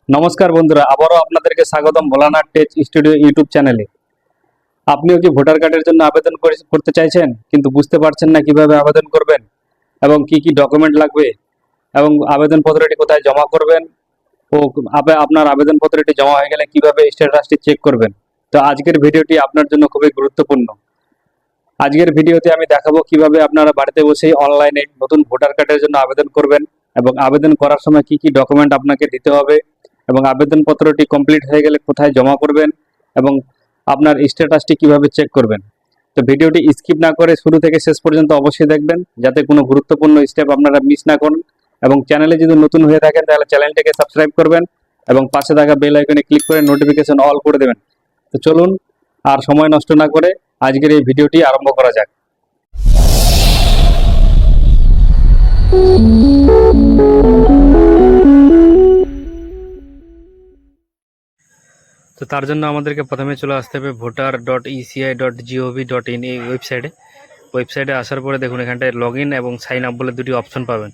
নমস্কার বন্ধুরা, আবারও আপনাদেরকে স্বাগতম ভোলানাথ টেক স্টুডিও ইউটিউব চ্যানেলে। আপনিও কি ভোটার কার্ডের জন্য আবেদন করতে চাইছেন, কিন্তু বুঝতে পারছেন না কিভাবে আবেদন করবেন এবং কি কি ডকুমেন্ট লাগবে এবং আবেদনপত্রটি কোথায় জমা করবেন ও আপনার আবেদনপত্রটি জমা হয়ে গেলে কিভাবে স্ট্যাটাসটি চেক করবেন? তো আজকের ভিডিওটি আপনার জন্য খুবই গুরুত্বপূর্ণ। আজকের ভিডিওতে আমি দেখাবো কিভাবে আপনারা বাড়িতে বসেই অনলাইনে নতুন ভোটার কার্ডের জন্য আবেদন করবেন এবং আবেদন করার সময় কি কি ডকুমেন্ট আপনাকে দিতে হবে এবং আবেদনপত্রটি কমপ্লিট হয়ে গেলে কোথায় জমা করবেন এবং আপনার স্ট্যাটাসটি কিভাবে চেক করবেন। তো ভিডিওটি স্কিপ না করে শুরু থেকে শেষ পর্যন্ত অবশ্যই দেখবেন, যাতে কোনো গুরুত্বপূর্ণ স্টেপ আপনারা মিস না করুন। এবং চ্যানেলে যদি নতুন হয়ে থাকেন তাহলে চ্যানেলটিকে সাবস্ক্রাইব করবেন এবং পাশে থাকা বেল আইকনে ক্লিক করে নোটিফিকেশন অল করে দেবেন। তো চলুন আর সময় নষ্ট না করে আজকের এই ভিডিওটি আরম্ভ করা যাক। তো তার জন্য আমাদেরকে প্রথমে চলে আসতে হবে voter.eci.gov.in এই ওয়েবসাইটে আসার পরে দেখুন এখানটায় লগ ইন এবং সাইন আপ বলে দুটি অপশন পাবেন।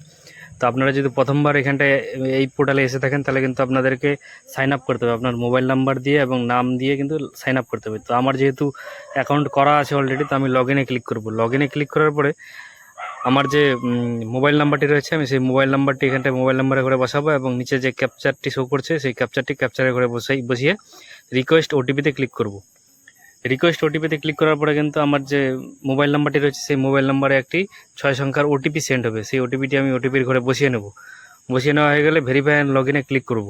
তো আপনারা যদি প্রথমবার এখানটায় এই পোর্টালে এসে থাকেন তাহলে কিন্তু আপনাদেরকে সাইন আপ করতে হবে আপনার মোবাইল নাম্বার দিয়ে এবং নাম দিয়ে কিন্তু সাইন আপ করতে হবে। তো আমার যেহেতু অ্যাকাউন্ট করা আছে অলরেডি, তো আমি লগ ইনে ক্লিক করব। লগ ইনে ক্লিক করার পরে আমার যে মোবাইল নাম্বারটি রয়েছে আমি সেই মোবাইল নাম্বারটি এখানটায় মোবাইল নাম্বারে করে বসাবো এবং নিচে যে ক্যাপচারটি শো করছে সেই ক্যাপচারে করে বসিয়ে রিকোয়েস্ট ওটিপিতে ক্লিক করব। রিকোয়েস্ট ওটিপিতে ক্লিক করার পরে কিন্তু আমার যে মোবাইল নাম্বারটি রয়েছে সেই মোবাইল নাম্বারে একটি 6 সংখ্যার ওটিপি সেন্ড হবে। সেই ওটিপিটি আমি ওটিপির ঘরে বসিয়ে নেব। বসিয়ে নেওয়া হয়ে গেলে ভেরিফাই অ্যান্ড লগ ইনে ক্লিক করব।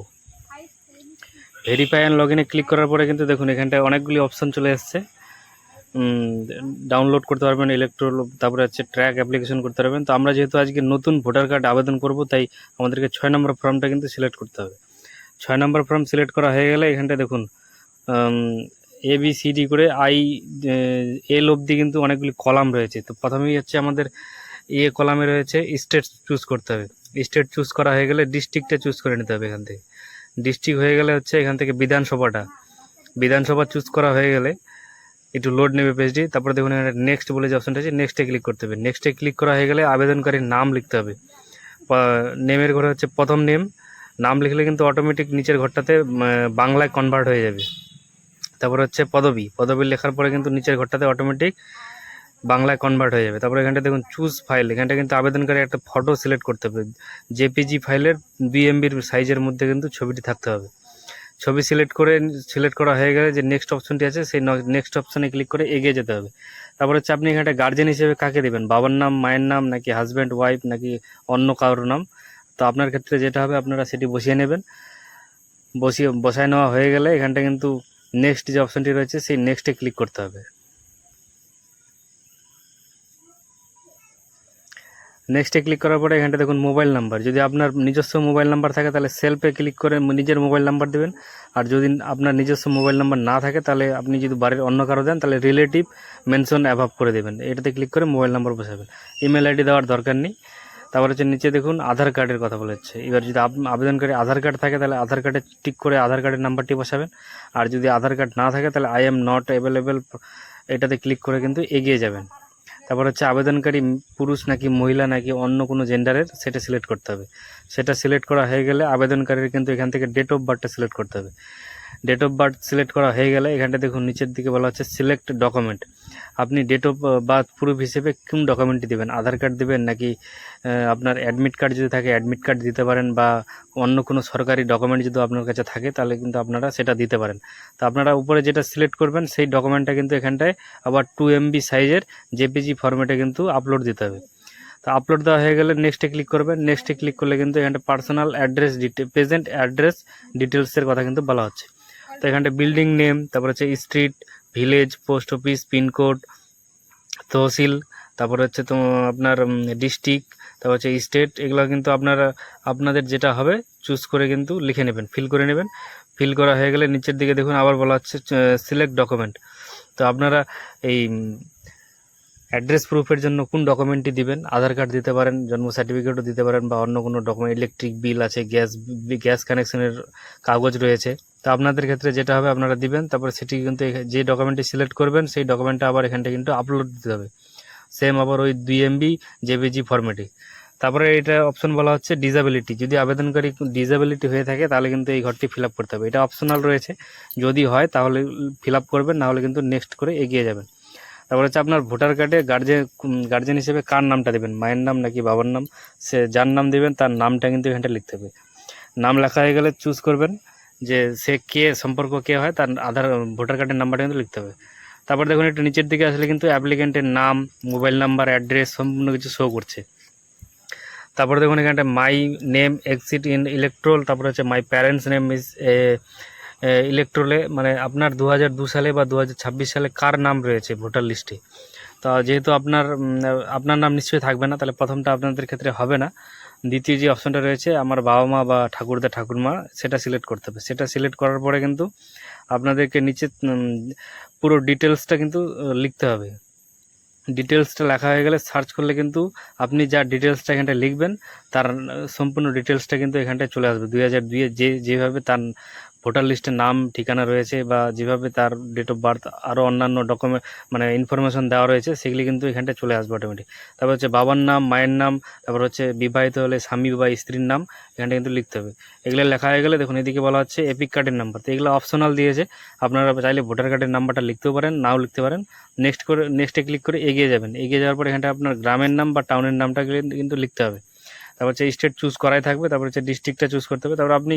ভেরিফাই অ্যান্ড লগ ইনে ক্লিক করার পরে কিন্তু দেখুন এখানটায় অনেকগুলি অপশান চলে এসছে। ডাউনলোড করতে পারবেন তারপরে হচ্ছে ট্র্যাক অ্যাপ্লিকেশন করতে পারবেন। তো আমরা যেহেতু আজকে নতুন ভোটার কার্ড আবেদন করব, তাই আমাদেরকে 6 নম্বর ফর্মটা কিন্তু সিলেক্ট করতে হবে। 6 নম্বর ফর্ম সিলেক্ট করা হয়ে গেলে এখানটায় দেখুন ABCD করে এল অবধি কিন্তু অনেকগুলি কলাম রয়েছে। তো প্রথমেই হচ্ছে আমাদের কলামে রয়েছে স্টেট চুজ করতে হবে। স্টেট চুজ করা হয়ে গেলে ডিস্ট্রিক্টটা চুজ করে নিতে হবে। এখান থেকে ডিস্ট্রিক্ট হয়ে গেলে হচ্ছে এখান থেকে বিধানসভা চুজ করা হয়ে গেলে একটু লোড নেবে পেজটি। তারপরে দেখুন এখানে নেক্সট বলে যে অপশনটা আছে, নেক্সটে ক্লিক করতে হবে। নেক্সটে ক্লিক করা হয়ে গেলে আবেদনকারীর নাম লিখতে হবে। নেমের ঘরে হচ্ছে প্রথম নাম লিখলে কিন্তু অটোমেটিক নিচের ঘরটাতে বাংলায় কনভার্ট হয়ে যাবে। তারপরে হচ্ছে পদবি লেখার পরে কিন্তু নিচের ঘরটাতে অটোমেটিক বাংলায় কনভার্ট হয়ে যাবে। তারপরে এখানটা দেখুন চুজ ফাইল, এখানটা কিন্তু আবেদনকারী একটা ফটো সিলেক্ট করতে হবে। জেপিজি ফাইলের 2 MB সাইজের মধ্যে কিন্তু ছবিটি থাকতে হবে। ছবি সিলেক্ট করা হয়ে গেলে যে নেক্সট অপশনটি আছে সেই নেক্সট অপশনে ক্লিক করে এগিয়ে যেতে হবে। তারপর হচ্ছে আপনি এখানে গার্জেন হিসেবে কাকে দেবেন, বাবার নাম, মায়ের নাম, নাকি হাজব্যান্ড ওয়াইফ, নাকি অন্য কারোর নাম। তো আপনার ক্ষেত্রে যেটা হবে আপনারা সেটি বসিয়ে নেবেন। বসায় নেওয়া হয়ে গেলে এখানটা কিন্তু নেক্সট যে অপশনটি রয়েছে সেই নেক্সটে ক্লিক করতে হবে। নেক্সটে ক্লিক করার পরে এখানটা দেখুন মোবাইল নাম্বার, যদি আপনার নিজস্ব মোবাইল নাম্বার থাকে তাহলে সেলফে ক্লিক করে নিজের মোবাইল নাম্বার দেবেন। আর যদি আপনার নিজস্ব মোবাইল নাম্বার না থাকে তাহলে আপনি যদি বাড়ির অন্য কারো দেন তাহলে রিলেটিভ মেনশন অ্যাভাব করে দেবেন। এটাতে ক্লিক করে মোবাইল নাম্বার বসাবেন। ইমেল আইডি দেওয়ার দরকার নেই। তারপর হচ্ছে নিচে দেখুন আধার কার্ডের কথা বলেছে। এবার যদি আবেদনকারী আধার কার্ড থাকে তাহলে আধার কার্ডে টিক করে আধার কার্ডের নাম্বারটি বসাবেন। আর যদি আধার কার্ড না থাকে তাহলে আই এম নট অ্যাভেলেবেল এটাতে ক্লিক করে কিন্তু এগিয়ে যাবেন। তারপর হচ্ছে আবেদনকারী পুরুষ নাকি মহিলা নাকি অন্য কোনো জেন্ডারের সেটা সিলেক্ট করতে হবে। সেটা সিলেক্ট করা হয়ে গেলে আবেদনকারীর কিন্তু এখান থেকে ডেট অফ বার্থটা সিলেক্ট করতে হবে। ডেট অফ বার্থ সিলেক্ট করা হয়ে গেলে এখানটা দেখুন নিচের দিকে বলা হচ্ছে সিলেক্ট ডকুমেন্ট। আপনি ডেট অফ বার্থ প্রুফ হিসেবে কোন ডকুমেন্টটি দেবেন, আধার কার্ড দেবেন নাকি আপনার অ্যাডমিট কার্ড যদি থাকে অ্যাডমিট কার্ড দিতে পারেন, বা অন্য কোনো সরকারি ডকুমেন্ট যদি আপনার কাছে থাকে তাহলে কিন্তু আপনারা সেটা দিতে পারেন। তো আপনারা উপরে যেটা সিলেক্ট করবেন সেই ডকুমেন্টটা কিন্তু এখানটায় আবার 2 MB সাইজের জেপিজি ফরম্যাটে কিন্তু আপলোড দিতে হবে। তো আপলোড দেওয়া হয়ে গেলে নেক্সটে ক্লিক করবেন। নেক্সটে ক্লিক করলে কিন্তু এখানটা পার্সোনাল অ্যাড্রেস প্রেজেন্ট অ্যাড্রেস ডিটেলসের কথা কিন্তু বলা হচ্ছে। তো এখানটা বিল্ডিং নেম, তারপর হচ্ছে street, village, post office, pincode, tehsil, তারপর হচ্ছে তো আপনার ডিস্ট্রিক্ট, তারপর হচ্ছে স্টেট, এগুলো কিন্তু আপনাদের যেটা হবে চুজ করে কিন্তু লিখে নেবেন, ফিল করে নেবেন। ফিল করা হয়ে গেলে নিচের দিকে দেখুন আবার বলা হচ্ছে সিলেক্ট ডকুমেন্ট। তো আপনারা এই অ্যাড্রেস প্রুফের জন্য কোন ডকুমেন্টটি দিবেন, আধার কার্ড দিতে পারেন, জন্ম সার্টিফিকেটও দিতে পারেন, বা অন্য কোনো ডকুমেন্ট, ইলেকট্রিক বিল আছে, গ্যাস কানেকশনের কাগজ রয়েছে। তো আপনাদের ক্ষেত্রে যেটা হবে আপনারা দিবেন। তারপর সেটি কিন্তু যে ডকুমেন্টটি সিলেক্ট করবেন সেই ডকুমেন্টটা আবার এখানটা কিন্তু আপলোড দিতে হবে, সেম আবার ওই 2 MB জেপিজি ফরম্যাটে। তো তারপরে এটা অপশন বলা হচ্ছে ডিসেবিলিটি। যদি আবেদনকারী ডিসেবিলিটি হয়ে থাকে তাহলে কিন্তু এই ঘরটি ফিল আপ করতে হবে। এটা অপশনাল রয়েছে, যদি হয় তাহলে ফিল আপ করবেন, নাহলে কিন্তু নেক্সট করে এগিয়ে যাবেন। তারপরে হচ্ছে আপনার ভোটার কার্ডে গার্জেন হিসেবে কার নামটা দেবেন, মায়ের নাম নাকি বাবার নাম, সে যার নাম দেবেন তার নামটা কিন্তু এখানটা লিখতে হবে। নাম লেখা হয়ে গেলে চুজ করবেন যে সে কে, সম্পর্ক কে হয়, তার ভোটার কার্ডের নাম্বারটা কিন্তু লিখতে হবে। তারপর দেখুন একটু নিচের দিকে আসলে কিন্তু অ্যাপ্লিকেন্টের নাম, মোবাইল নাম্বার, অ্যাড্রেস সম্পূর্ণ কিছু শো করছে। তারপরে দেখুন এখানটা my name exit in electoral, তারপরে হচ্ছে মাই প্যারেন্টস নেম ইজ ইলেকট্রোলে, মানে আপনার 2002 সালে বা 2026 সালে কার নাম রয়েছে ভোটার লিস্টে। তো যেহেতু আপনার নাম নিশ্চয়ই থাকবে না, তাহলে প্রথমটা আপনাদের ক্ষেত্রে হবে না। দ্বিতীয় যে অপশনটা রয়েছে আমার বাবা মা বা ঠাকুরদা ঠাকুরমা, সেটা সিলেক্ট করতে হবে। সেটা সিলেক্ট করার পরে কিন্তু আপনাদেরকে নিচে পুরো ডিটেলসটা কিন্তু লিখতে হবে। ডিটেলসটা লেখা হয়ে গেলে সার্চ করলে কিন্তু আপনি যা ডিটেলসটা এখানটা লিখবেন তার সম্পূর্ণ ডিটেলসটা কিন্তু এখানটায় চলে আসবে। 2002-এ যেভাবে তার ভোটার লিস্টের নাম ঠিকানা রয়েছে বা যেভাবে তার ডেট অফ বার্থ আরও অন্যান্য ডকুমেন্ট মানে ইনফরমেশন দেওয়া রয়েছে, সেগুলি কিন্তু এখানটায় চলে আসবে অটোমেটিক। তারপর হচ্ছে বাবার নাম, মায়ের নাম, তারপর হচ্ছে বিবাহিত হলে স্বামী বা স্ত্রীর নাম এখানটা কিন্তু লিখতে হবে। এগুলো লেখা হয়ে গেলে দেখুন এদিকে বলা হচ্ছে এপিক কার্ডের নাম্বার। তো এগুলো অপশনাল দিয়েছে, আপনারা চাইলে ভোটার কার্ডের নাম্বারটা লিখতেও পারেন, নাও লিখতে পারেন। নেক্সটে ক্লিক করে এগিয়ে যাবেন। এগিয়ে যাওয়ার পর এখানটা আপনার গ্রামের নাম বা টাউনের নামটা কিন্তু লিখতে হবে। তারপর হচ্ছে স্টেট চুজ করাই থাকবে, তারপর হচ্ছে ডিস্ট্রিক্টটা চুজ করতে হবে। তারপর আপনি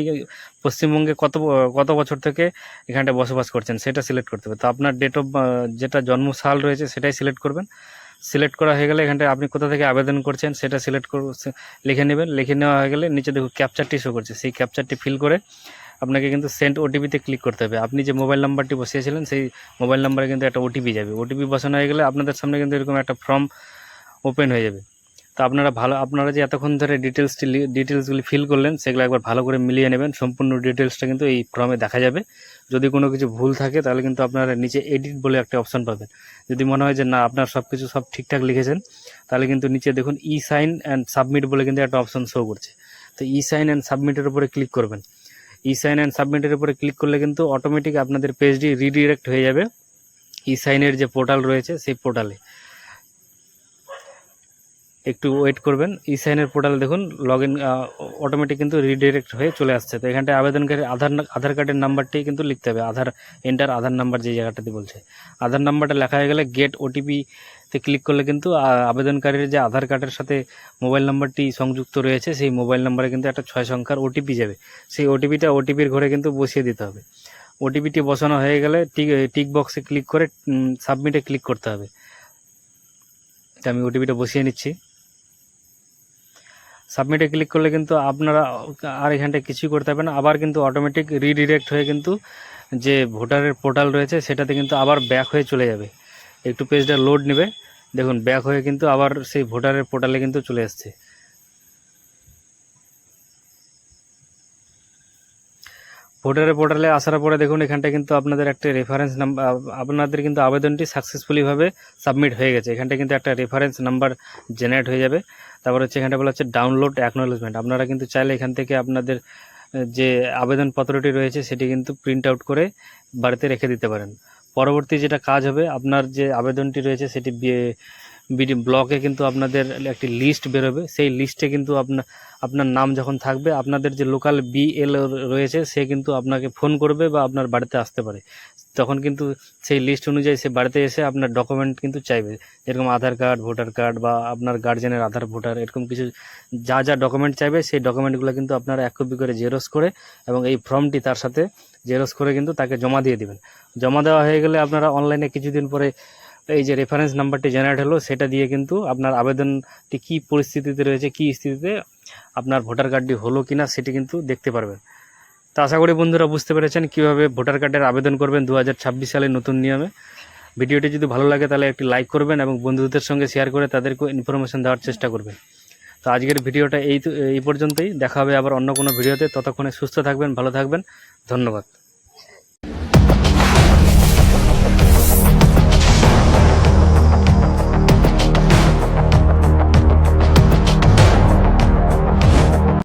পশ্চিমবঙ্গে কত বছর থেকে এখানটা বসবাস করছেন সেটা সিলেক্ট করতে হবে। তো আপনার ডেট অফ যেটা জন্মসাল রয়েছে সেটাই সিলেক্ট করবেন। সিলেক্ট করা হয়ে গেলে এখানটা আপনি কোথা থেকে আবেদন করছেন সেটা লিখে নেবেন। লিখে নেওয়া হয়ে গেলে নিচে দেখুন ক্যাপচারটি শো করছে, সেই ক্যাপচারটি ফিল করে আপনাকে কিন্তু সেন্ড ওটিপিতে ক্লিক করতে হবে। আপনি যে মোবাইল নাম্বারটি বসিয়েছিলেন সেই মোবাইল নাম্বারে কিন্তু একটা ওটিপি যাবে। ওটিপি বসানো হয়ে গেলে আপনাদের সামনে কিন্তু এরকম একটা ফর্ম ওপেন হয়ে যাবে। তো আপনারা যে এতক্ষণ ধরে ডিটেলসগুলি ফিল করলেন সেগুলো একবার ভালো করে মিলিয়ে নেবেন। সম্পূর্ণ ডিটেলসটা কিন্তু এই ফর্মে দেখা যাবে। যদি কোনো কিছু ভুল থাকে তাহলে কিন্তু আপনারা নিচে এডিট বলে একটা অপশন পাবেন। যদি মনে হয় যে না আপনার সব ঠিকঠাক লিখেছেন, তাহলে কিন্তু নিচে দেখুন ই সাইন অ্যান্ড সাবমিট বলে কিন্তু একটা অপশন শো করছে। তো ই সাইন অ্যান্ড সাবমিটের উপরে ক্লিক করবেন। ই সাইন অ্যান্ড সাবমিটের উপরে ক্লিক করলে কিন্তু অটোমেটিক আপনাদের পেজটি রিডিরেক্ট হয়ে যাবে ই সাইনের যে পোর্টাল রয়েছে সেই পোর্টালে। একটু ওয়েট করবেন। ই সাইনের পোর্টালে দেখুন লগ ইন অটোমেটিক কিন্তু রিডিরেক্ট হয়ে চলে আসছে। তো এখানটায় আবেদনকারী আধার কার্ডের নাম্বারটি কিন্তু লিখতে হবে। এন্টার আধার নাম্বার যে জায়গাটাতে বলছে, আধার নাম্বারটা লেখা হয়ে গেলে গেট ওটিপিতে ক্লিক করলে কিন্তু আবেদনকারীর যে আধার কার্ডের সাথে মোবাইল নাম্বারটি সংযুক্ত রয়েছে সেই মোবাইল নাম্বারে কিন্তু একটা 6 সংখ্যার ওটিপি যাবে। সেই ওটিপির ঘরে কিন্তু বসিয়ে দিতে হবে। ওটিপিটি বসানো হয়ে গেলে টিক বক্সে ক্লিক করে সাবমিটে ক্লিক করতে হবে। তো আমি ওটিপিটা বসিয়ে নিচ্ছি। সাবমিটে ক্লিক করলে কিন্তু আপনারা আর এখানটায় কিছুই করতে হবে না, আবার কিন্তু অটোমেটিক রিডিরেক্ট হয়ে কিন্তু যে ভোটারের পোর্টাল রয়েছে সেটাতে কিন্তু আবার ব্যাক হয়ে চলে যাবে। একটু পেজটা লোড নেবে, দেখুন ব্যাক হয়ে কিন্তু আবার সেই ভোটারের পোর্টালে কিন্তু চলে আসছে। ভোটারের পোর্টালে আসার পরে দেখুন এখানটা কিন্তু আপনাদের একটা রেফারেন্স নাম্বার, আপনাদের কিন্তু আবেদনটি সাকসেসফুলিভাবে সাবমিট হয়ে গেছে। এখানটা কিন্তু একটা রেফারেন্স নাম্বার জেনারেট হয়ে যাবে। তারপর হচ্ছে এখানটা বলা হচ্ছে ডাউনলোড অ্যাকনোলেজমেন্ট। আপনারা কিন্তু চাইলে এখান থেকে আপনাদের যে আবেদনপত্রটি রয়েছে সেটি কিন্তু প্রিন্ট আউট করে বাড়িতে রেখে দিতে পারেন। পরবর্তী যেটা কাজ হবে, আপনার যে আবেদনটি রয়েছে সেটি ব্লকে কিন্তু আপনাদের একটি লিস্ট বেরোবে। সেই লিস্টে কিন্তু আপনার নাম যখন থাকবে, আপনাদের যে লোকাল বিএল রয়েছে সে কিন্তু আপনাকে ফোন করবে বা আপনার বাড়িতে আসতে পারে। তখন কিন্তু সেই লিস্ট অনুযায়ী সে বাড়িতে এসে আপনার ডকুমেন্ট কিন্তু চাইবে, যেরকম আধার কার্ড, ভোটার কার্ড বা আপনার গার্জেনের আধার ভোটার, এরকম কিছু যা ডকুমেন্ট চাইবে সেই ডকুমেন্টগুলো কিন্তু আপনারা 1 কপি করে জেরক্স করে এবং এই ফর্মটি তার সাথে জেরক্স করে কিন্তু তাকে জমা দিয়ে দেবেন। জমা দেওয়া হয়ে গেলে আপনারা অনলাইনে কিছুদিন পরে এই যে রেফারেন্স নাম্বারটি জেনারেট হলো সেটা দিয়ে কিন্তু আপনার আবেদনটি কী পরিস্থিতিতে রয়েছে, কী স্থিতিতে আপনার ভোটার কার্ডটি হলো কিনা সেটি কিন্তু দেখতে পারবেন। তো আশা করি বন্ধুরা বুঝতে পেরেছেন কীভাবে ভোটার কার্ডের আবেদন করবেন 2026 সালের নতুন নিয়মে। ভিডিওটি যদি ভালো লাগে তাহলে একটি লাইক করবেন এবং বন্ধুদের সঙ্গে শেয়ার করে তাদেরকে ইনফরমেশন দেওয়ার চেষ্টা করবেন। তো আজকের ভিডিওটা এই পর্যন্তই। দেখা হবে আবার অন্য কোনো ভিডিওতে। ততক্ষণে সুস্থ থাকবেন, ভালো থাকবেন। ধন্যবাদ।